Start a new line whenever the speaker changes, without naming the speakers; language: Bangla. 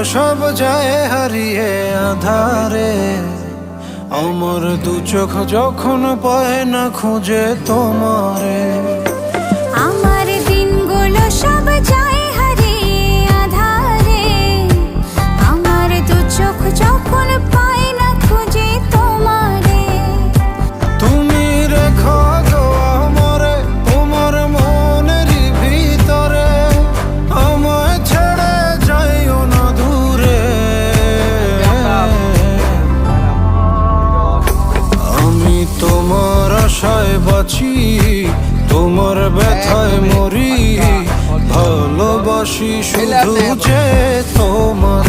সব যায় হারিয়ে আধারে, আমার দু চোখ যখন পায় না খুঁজে তোমারে।
আমার দিনগুলো সব যায় হারিয়ে আঁধারে, আমার দু চোখ যখন পায় না খুঁজে তোমারে।
তুমি রেখো গো আমারে তোমার মনেরই ভিতরে, আমায় ছেড়ে যাইও না দূরে। আমি তোমার আশায় বাঁচি, তোমার ব্যথায় মরি, ভালোবাসি শুধু যে তোমার।